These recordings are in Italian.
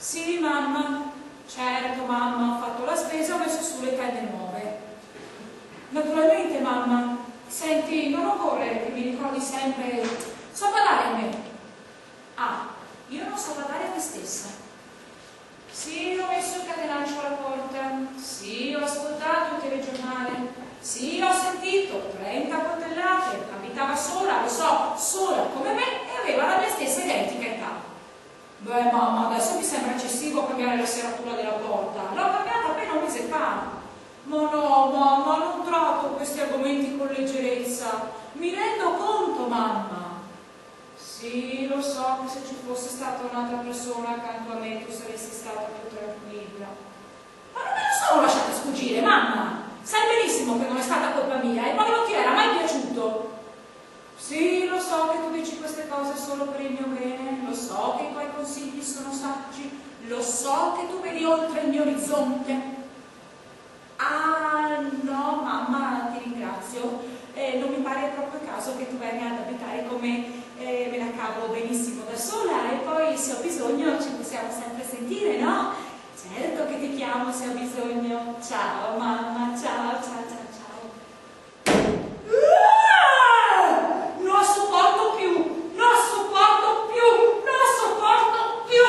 Sì, mamma. Certo, mamma, ho fatto la spesa, ho messo su le tende nuove. Naturalmente, mamma. Senti, non occorre che mi ricordi sempre. So badare a me. Ah, io non so badare a me stessa. Sì, ho messo il catenaccio alla porta. Sì, ho ascoltato il telegiornale. Sì, ho sentito 30 coltellate. Abitava sola, lo so, sola come me e aveva la mia stessa identica età. Beh, mamma, adesso mi sembra eccessivo cambiare la serratura della porta. L'ho cambiata appena un mese fa. Ma no, mamma, non tratto questi argomenti con leggerezza. Mi rendo conto, mamma. Sì, lo so che se ci fosse stata un'altra persona accanto a me tu saresti stata più tranquilla. Ma non me lo sono lasciata sfuggire, mamma. Sai benissimo che non è stata colpa mia e poi non ti era mai piaciuto. Sì, lo so che tu dici queste cose solo per il mio bene, lo so che i tuoi consigli sono saggi, lo so che tu vedi oltre il mio orizzonte. Ah, no, mamma, ti ringrazio. Non mi pare proprio il caso che tu venga ad abitare con me. Me la cavo benissimo da sola e poi se ho bisogno ci possiamo sempre sentire, no? Certo che ti chiamo se ho bisogno. Ciao, mamma, ciao, ciao, ciao, ciao. Non sopporto più, non sopporto più, non sopporto più.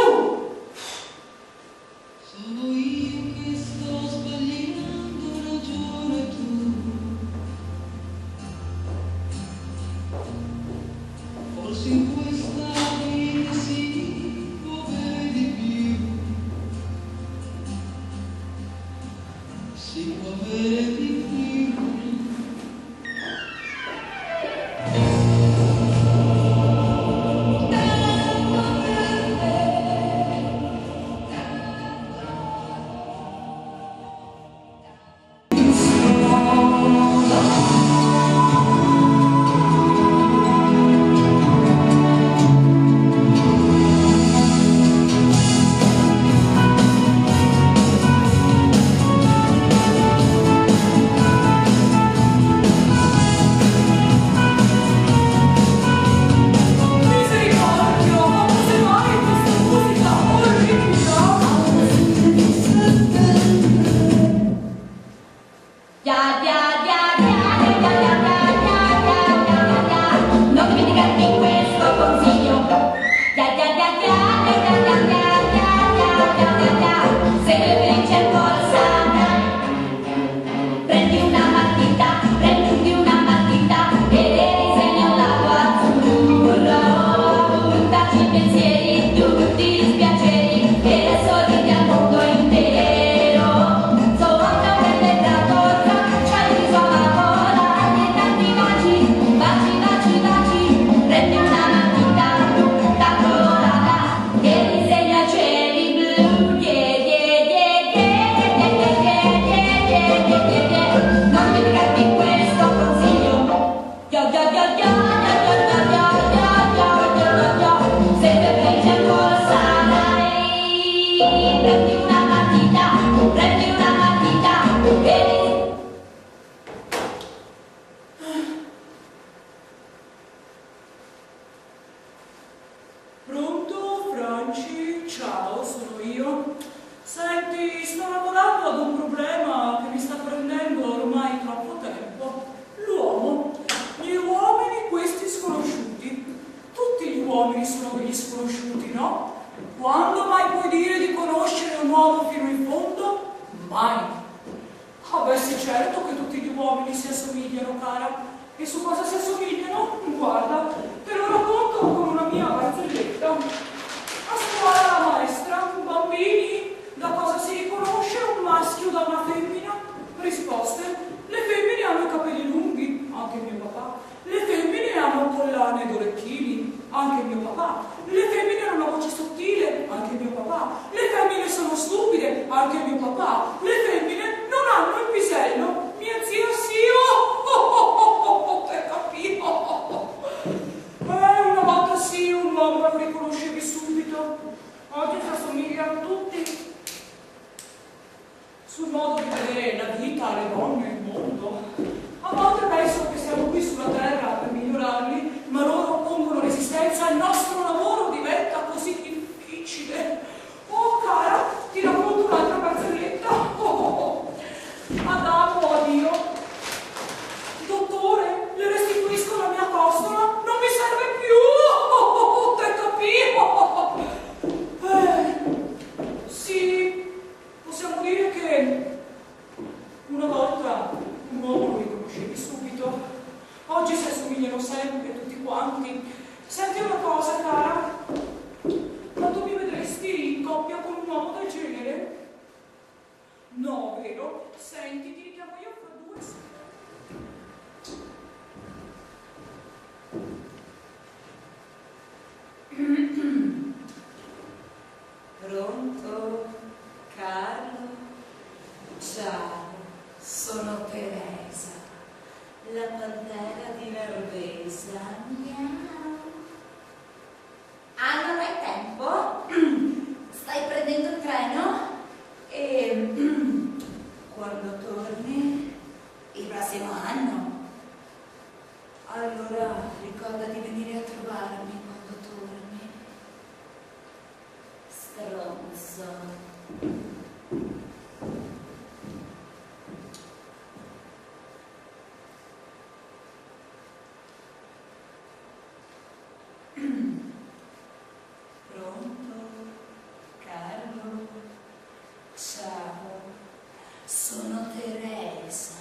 Sono io che sto sbagliando, ragione tu. Forse in questa vita si può avere di più. Si può avere di più. Resistenza, il nostro lavoro diventa così difficile. Oh, subito. Oggi si assomigliano sempre tutti quanti. Senti una cosa, cara? Ma tu mi vedresti in coppia con un uomo del genere? No, vero? Senti, ti richiamo io fra 2 secondi. Pronto? Carlo? Ciao, sono Teresa, la pantera di Nervesa. Miau. Ah, non hai tempo? Stai prendendo il treno? E quando torni? Il prossimo anno? Allora ricorda di venire a trovarmi quando torni. Stronzo. Pronto? Carlo? Ciao, sono Teresa.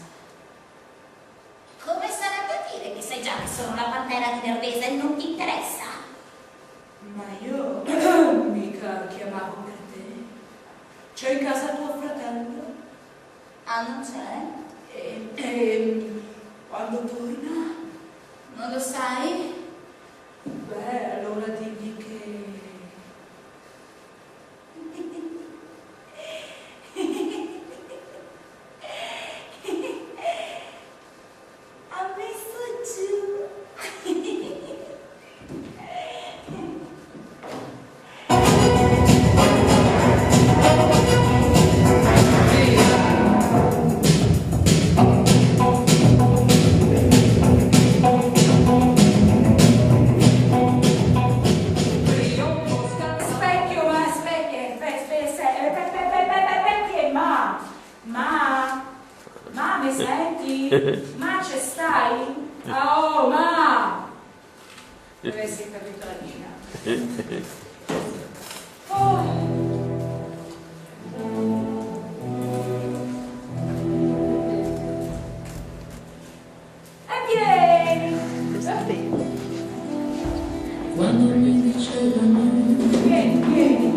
Come sarebbe a dire che sai già che sono la pantera di Nervesa e non ti interessa? Ma io mica chiamavo per te. C'è in casa tuo fratello? Ah, non c'è? E quando torna? Non lo sai? Beh, allora digli che... Ha messo giù. Specchio, ma specchio, perché ma mi senti? Ma ci stai? Oh, ma! Deve essere capito la mia. Oh. E vieni! Quando mi dicevano Vieni!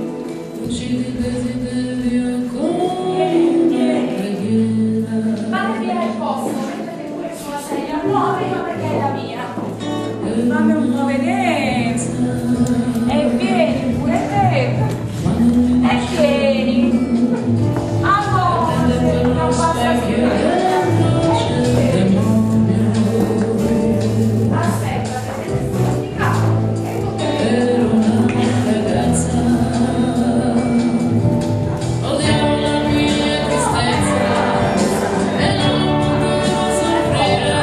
uccidi il desiderio con Vieni! una preghiera. Fate via il posto, mettete pure sulla sedia. No, prima perché è la mia. Fammi un po' vedere. E vieni pure te. E vieni. Amore, non passa più. Aspetta, vedete sto capo. E tu Ero una ragazza, odiavo la mia tristezza e non potevo soffrire.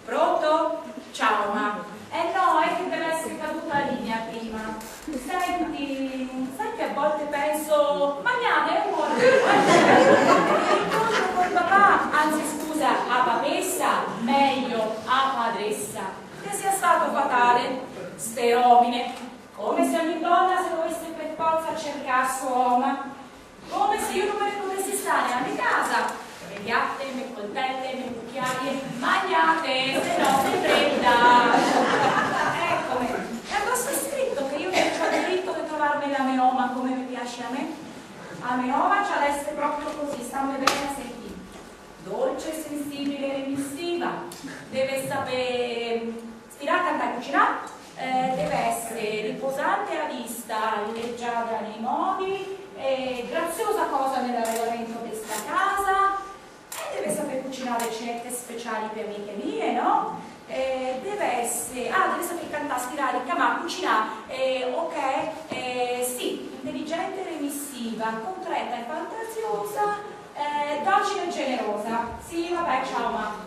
Pronto? Ciao, ma. No, è che deve essere caduta la linea prima. Senti, sai che a volte penso, magnate, è un buon incontro con papà, anzi scusa, a papessa, meglio, a padressa, che sia stato fatale, ste romine, come se ogni donna se dovesse per forza cercare suo uomo, come se io non me ne potessi stare a mia casa. Le piatte, le coltelle, le cucchiaie, magnate, se no si prenda. Eccomi. E addosso è scritto che io non ho diritto di trovarmi la meoma come mi piace a me. A meoma c'ha l'essere proprio così, stammi bene a sentire. Dolce, sensibile, remissiva. Deve sapere stirare, cantare, cucinare. Deve essere riposante a vista, leggiadra nei modi, graziosa cosa nell'arredamento di sta casa. Deve saper cucinare ricette speciali per amiche mie, no? Deve essere... Ah, deve saper cantare, stirare, chiamare, cucinare. Ok, sì, intelligente e remissiva, contretta e fantasiosa, docile e generosa. Sì, vabbè, ciao, ma...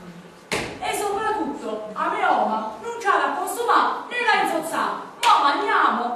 E soprattutto, a me Oma non c'ha la posso ma né la inzozzà. Ma mangiamo,